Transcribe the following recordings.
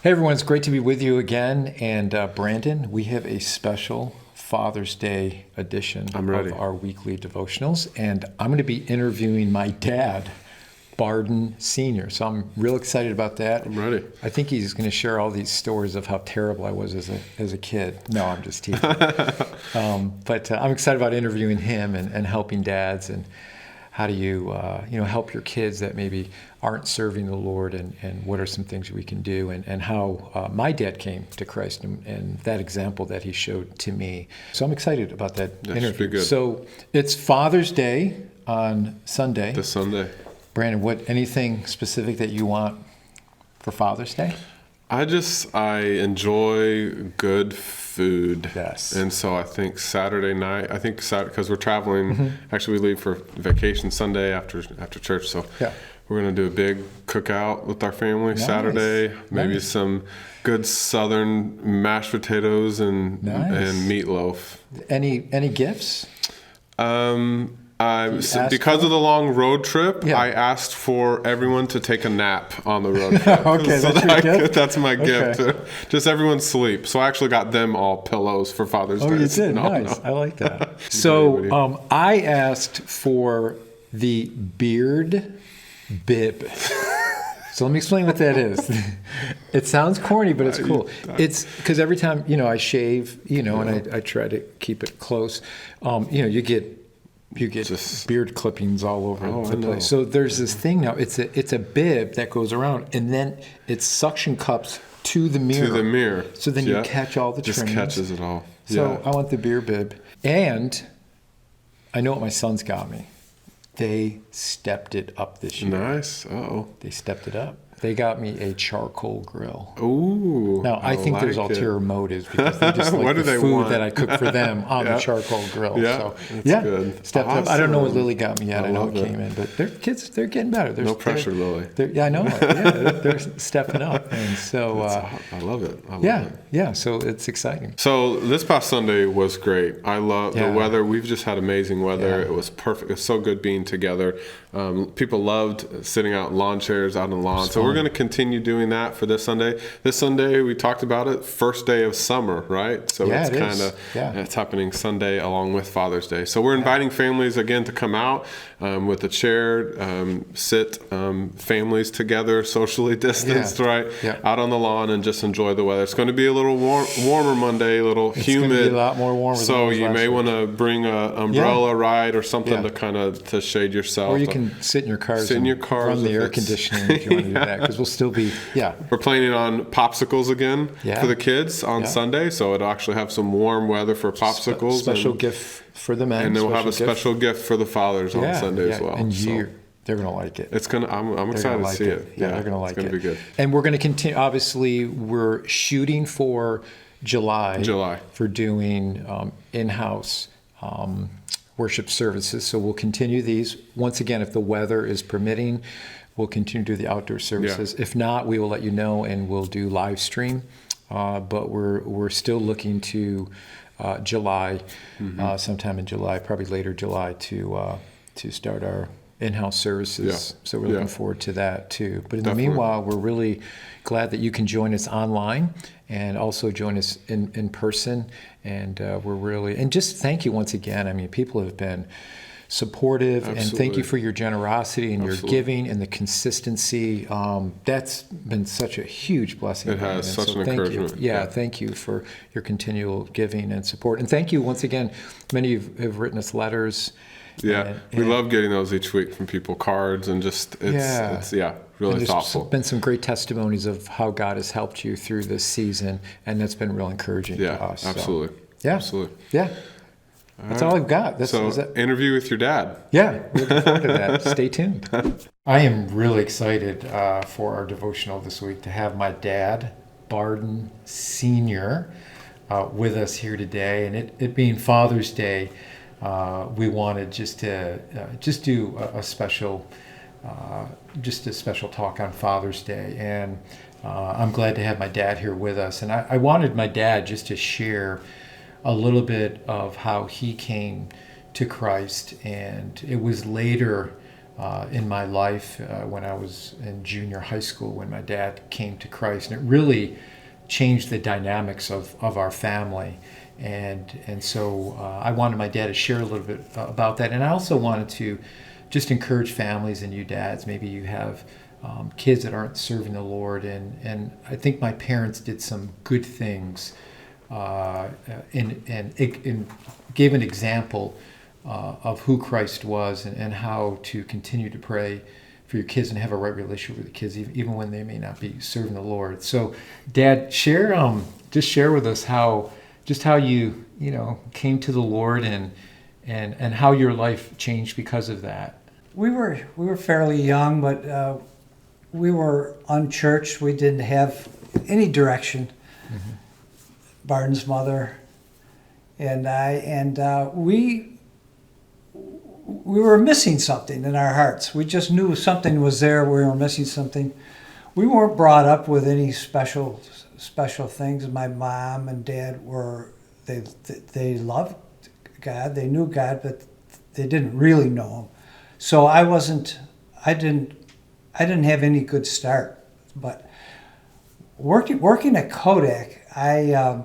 Hey everyone, it's great to be with you again. And Brandon, we have a special Father's Day edition of our weekly devotionals. And I'm going to be interviewing my dad, Barden Sr. So I'm real excited about that. I'm ready. I think he's going to share all these stories of how terrible I was as a kid. No, I'm just teasing. But I'm excited about interviewing him and helping dads and how do you help your kids that maybe aren't serving the Lord, and what are some things we can do, and how my dad came to Christ and that example that he showed to me. So I'm excited about that interview. Good. So it's Father's Day on Sunday. This Sunday. Brandon, anything specific that you want for Father's Day? I enjoy good food. Yes. And so I think Saturday night, because we're traveling, actually we leave for vacation Sunday after church. So we're going to do a big cookout with our family Saturday. Maybe some good Southern mashed potatoes and meatloaf. Any gifts? Because of the long road trip, I asked for everyone to take a nap on the road trip. Okay, so that's your gift? That's my gift. Just everyone sleep. So I actually got them all pillows for Father's Day. Oh, you did? Nice. I like that. So I asked for the beard bib. So let me explain what that is. It sounds corny, but it's cool. It's because every time, I shave, and I try to keep it close, you get just beard clippings all over the place. So there's this thing now. It's a bib that goes around, and then it's suction cups to the mirror. So then you catch all the trimmings. Just catches it all. So I want the beard bib. And I know what my sons got me. They stepped it up this year. Nice. They stepped it up. They got me a charcoal grill. Ooh. Now, I think there's ulterior motives because they just like the food that I cook for them on the charcoal grill. Yeah, so, that's good. Stepped up. I don't know what Lily got me yet. I know it came in, but they're kids. They're getting better. No pressure, Lily. I know. They're stepping up, and so I love it. Yeah. So it's exciting. So this past Sunday was great. I love the weather. We've just had amazing weather. It was perfect. It was so good being together. People loved sitting out in lawn chairs out on the lawn. So we're going to continue doing that for this Sunday. This Sunday, we talked about it, first day of summer, right? So it's kind of it's happening Sunday along with Father's Day. So we're inviting families again to come out with a chair, sit families together, socially distanced, right? Yeah. Out on the lawn and just enjoy the weather. It's going to be a little warmer Monday, a little humid. It's going to be a lot more warmer. So you may want to bring an umbrella ride or something to shade yourself. Or you can sit in your cars and run the air conditioning if you want to do that, because we'll still be, We're planning on popsicles again for the kids on Sunday, so it'll actually have some warm weather for popsicles. Special gift for the men. And then we'll have a special gift for the fathers on Sunday as well. And they're going to like it. I'm excited to see it. Yeah, they're going to like it. It's going to be good. And we're going to continue. Obviously, we're shooting for July. For doing in-house worship services. So we'll continue these. Once again, if the weather is permitting, we'll continue to do the outdoor services. If not, we will let you know and we'll do live stream. But we're still looking to July, sometime in July, probably later July, to start our in-house services. So we're looking forward to that too. But in the meanwhile, we're really glad that you can join us online and also join us in person. And and just thank you once again. I mean, people have been supportive, and thank you for your generosity and your giving and the consistency. That's been such a huge blessing. It has such an encouragement. Thank you for your continual giving and support. And thank you once again. Many of you have written us letters. Yeah, we love getting those each week from people, cards, and just it's really thoughtful. There's been some great testimonies of how God has helped you through this season, and that's been real encouraging to us. Absolutely. So, absolutely. Yeah. That's all I've got. Interview with your dad. Yeah, we're looking forward to that. Stay tuned. I am really excited for our devotional this week to have my dad, Barden Sr., with us here today. And it being Father's Day, we wanted just to do a special talk on Father's Day. And I'm glad to have my dad here with us. And I wanted my dad just to share a little bit of how he came to Christ, and it was later in my life when I was in junior high school when my dad came to Christ, and it really changed the dynamics of our family. And so I wanted my dad to share a little bit about that, and I also wanted to just encourage families and you dads. Maybe you have kids that aren't serving the Lord, and I think my parents did some good things and gave an example of who Christ was and how to continue to pray for your kids and have a right relationship with the kids, even when they may not be serving the Lord. So, Dad, just share with us how you came to the Lord and how your life changed because of that. We were fairly young, but we were unchurched. We didn't have any direction. Mm-hmm. Barton's mother and I, we were missing something in our hearts. We just knew something was there. We were missing something. We weren't brought up with any special things. My mom and dad they loved God. They knew God, but they didn't really know Him. So I didn't have any good start. But working at Kodak, I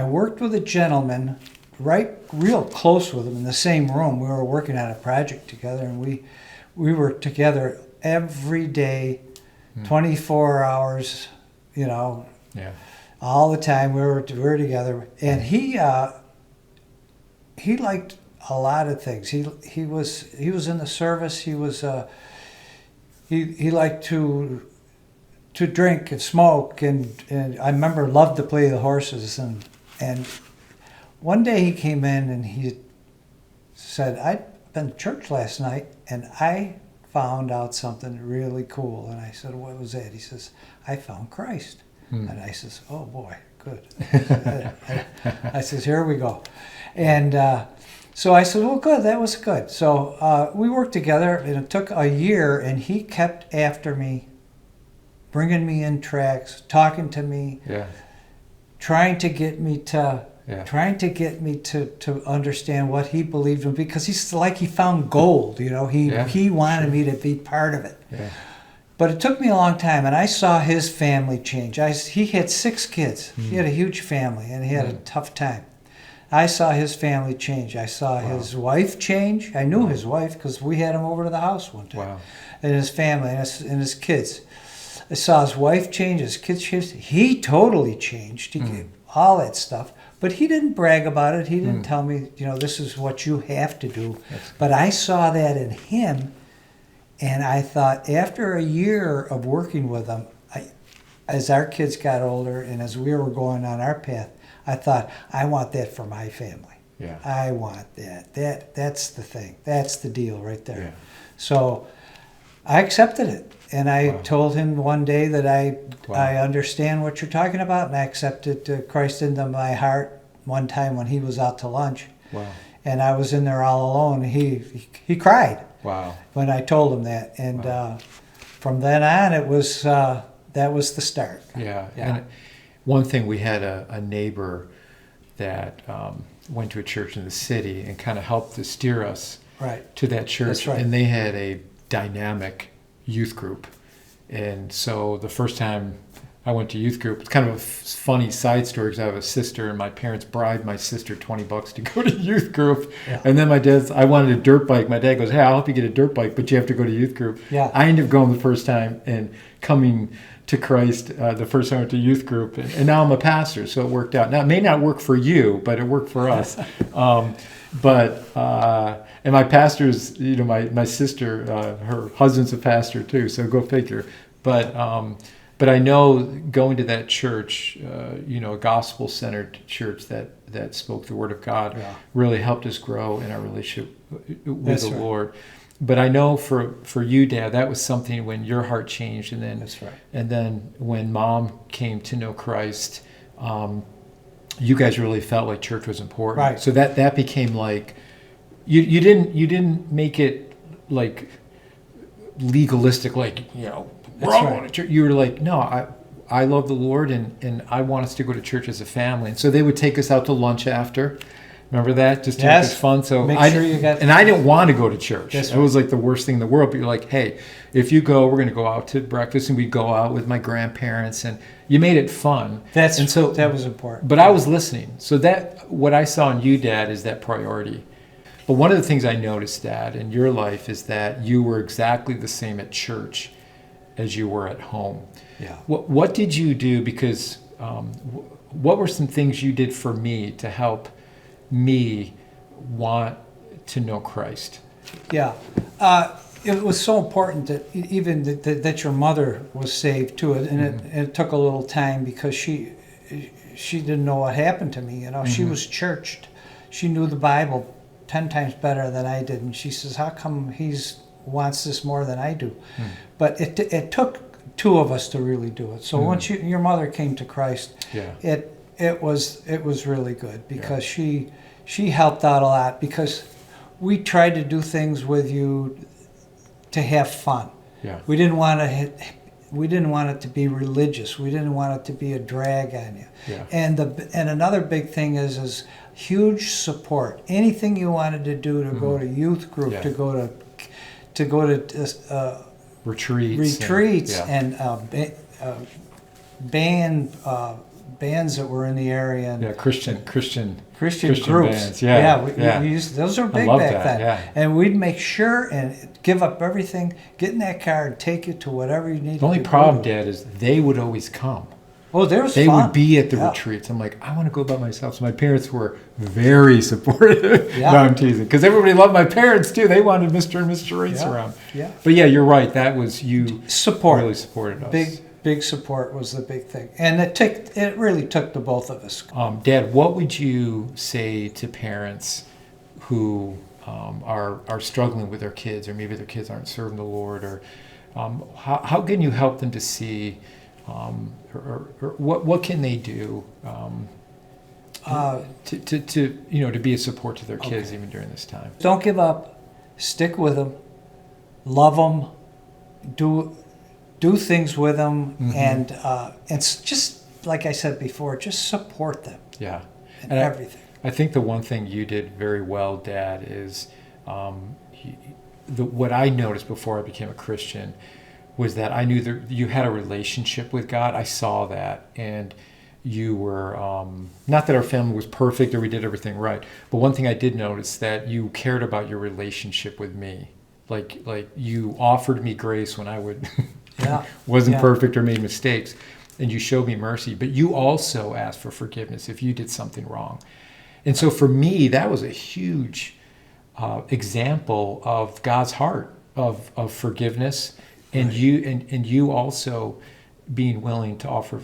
worked with a gentleman real close with him in the same room. We were working on a project together, and we were together every day, 24 hours, all the time. We were together, and he liked a lot of things. He was in the service. He liked to drink and smoke, and I remember loved to play the horses, and one day he came in and he said, "I'd been to church last night and I found out something really cool." And I said, "What was that?" He says, "I found Christ." And I says, "Oh boy, good." I says, "Here we go." And so I said, "Well, good, that was good." So we worked together, and it took a year, and he kept after me, bringing me in tracks, talking to me, trying to get me to understand what he believed in, because he found gold. He wanted me to be part of it. Yeah. But it took me a long time, and I saw his family change. He had 6 kids. He had a huge family, and he had a tough time. I saw his family change. I saw his wife change. I knew his wife because we had him over to the house one time. Wow. And his family and his kids. I saw his wife change, his kids change. He totally changed. He gave all that stuff. But he didn't brag about it. He didn't tell me, this is what you have to do. But I saw that in him, and I thought, after a year of working with him, as our kids got older and as we were going on our path, I thought, I want that for my family. Yeah. I want that. That's the thing. That's the deal right there. Yeah. So I accepted it. And I told him one day that I understand what you're talking about, and I accepted Christ into my heart one time when he was out to lunch. Wow. And I was in there all alone. He cried. Wow. When I told him that. And from then on, it was that was the start. Yeah. And one thing, we had a neighbor that went to a church in the city and kind of helped to steer us to that church. That's right. And they had a dynamic youth group. And so the first time I went to youth group, it's kind of a funny side story, because I have a sister, and my parents bribed my sister $20 to go to youth group. Yeah. And then I wanted a dirt bike. My dad goes, "Hey, I'll help you get a dirt bike, but you have to go to youth group." Yeah. I ended up going the first time and coming to Christ the first time I went to youth group. And now I'm a pastor, so it worked out. Now, it may not work for you, but it worked for us. And my pastor's, my sister, her husband's a pastor too, so go figure. But I know going to that church, a gospel-centered church that spoke the Word of God, really helped us grow in our relationship with the Lord. But I know for you, Dad, that was something when your heart changed, and then when Mom came to know Christ, you guys really felt like church was important. Right. So that became like, you didn't make it like legalistic, like, we're all going to church. You were like, no, I love the Lord, and I want us to go to church as a family. And so they would take us out to lunch after, Remember that? Just to Yes. make it fun. So Make sure you got. and I didn't want to go to church. That's It was like the worst thing in the world. But you're like, hey, if you go, we're going to go out to breakfast, and we'd go out with my grandparents, and you made it fun. And so that was important. But I was listening. So that what I saw in you, Dad, is that priority. But one of the things I noticed, Dad, in your life is that you were exactly the same at church as you were at home. Yeah. What did you do? Because what were some things you did for me to help me want to know Christ? Yeah. It was so important that even that your mother was saved too, and it took a little time because she didn't know what happened to me. You know, she was churched. She knew the Bible 10 times better than I did, and she says, "How come he wants this more than I do?" But it took two of us to really do it. So once your mother came to Christ, it was really good because she helped out a lot, because we tried to do things with you to have fun. Yeah. We didn't want it to be religious. We didn't want it to be a drag on you. Yeah. And another big thing is huge support. Anything you wanted to do, to go to youth group, to go to retreats and bands that were in the area, and Christian groups. bands. We used, those were big back then. Yeah. And we'd make sure and give up everything, get in that car and take you to whatever you needed. The only problem, Dad, is they would always come. Oh, They fun. would be at the retreats. I'm like, I want to go by myself. So my parents were very supportive. Yeah. No, I'm teasing. Because everybody loved my parents, too. They wanted Mr. and Mr. Race around. Yeah. But yeah, you're right. That was you Support. really supported us. Big support was the big thing. And it really took the both of us. Dad, what would you say to parents who are struggling with their kids, or maybe their kids aren't serving the Lord, or how can you help them to see, or what can they do to be a support to their kids even during this time? Don't give up. Stick with them. Love them. Do things with them, and just like I said before, just support them. Yeah, and everything. I think the one thing you did very well, Dad, is what I noticed before I became a Christian was that I knew that you had a relationship with God. I saw that, and you were not that our family was perfect or we did everything right, but one thing I did notice, that you cared about your relationship with me. Like you offered me grace when I wasn't perfect or made mistakes, and you showed me mercy. But you also asked for forgiveness if you did something wrong. And so for me, that was a huge example of God's heart of forgiveness, and you also being willing to offer,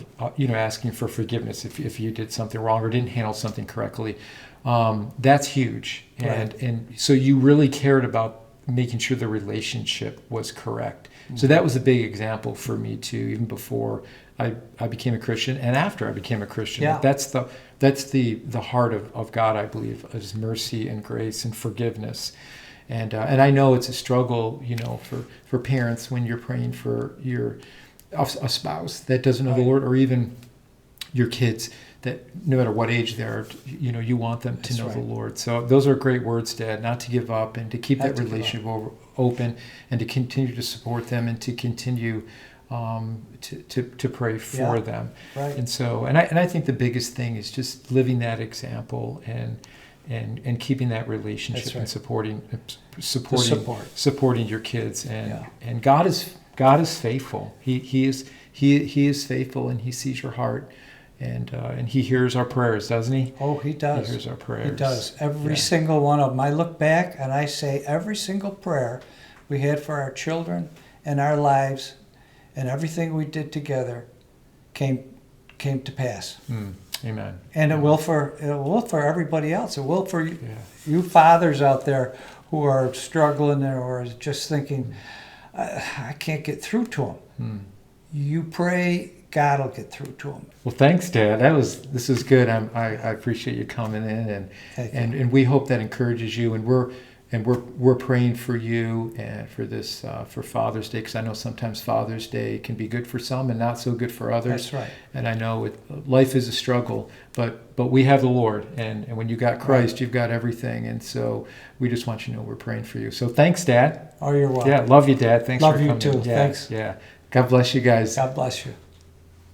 asking for forgiveness if you did something wrong or didn't handle something correctly. That's huge, and so you really cared about making sure the relationship was correct. So that was a big example for me too, even before I became a Christian and after I became a Christian. Yeah. That's the heart of God, I believe, is mercy and grace and forgiveness. And I know it's a struggle, for parents when you're praying for a spouse that doesn't know the Lord, or even your kids that no matter what age they're, you want them to know the Lord. So those are great words, Dad, not to give up, and to keep that relationship open, and to continue to support them, and to continue to pray for them. Right. And so, and I think the biggest thing is just living that example and keeping that relationship and supporting your kids. And God is faithful. He is faithful, and He sees your heart. And He hears our prayers, doesn't He? Oh, He does. He hears our prayers. He does. Every single one of them. I look back and I say every single prayer we had for our children and our lives and everything we did together came to pass. Amen. And it will for everybody else. It will for you fathers out there who are struggling or just thinking, I can't get through to them. You pray, God will get through to them. Well, thanks, Dad. This is good. I appreciate you coming in, and we hope that encourages you. And and we're praying for you and for this for Father's Day, because I know sometimes Father's Day can be good for some and not so good for others. That's right. And I know life is a struggle, but we have the Lord, and when you got Christ, you've got everything. And so we just want you to know we're praying for you. So thanks, Dad. Oh, you're welcome. Yeah, love you, Dad. Thanks love for coming. Love you too. Yeah, Thanks. Yeah. God bless you guys. God bless you.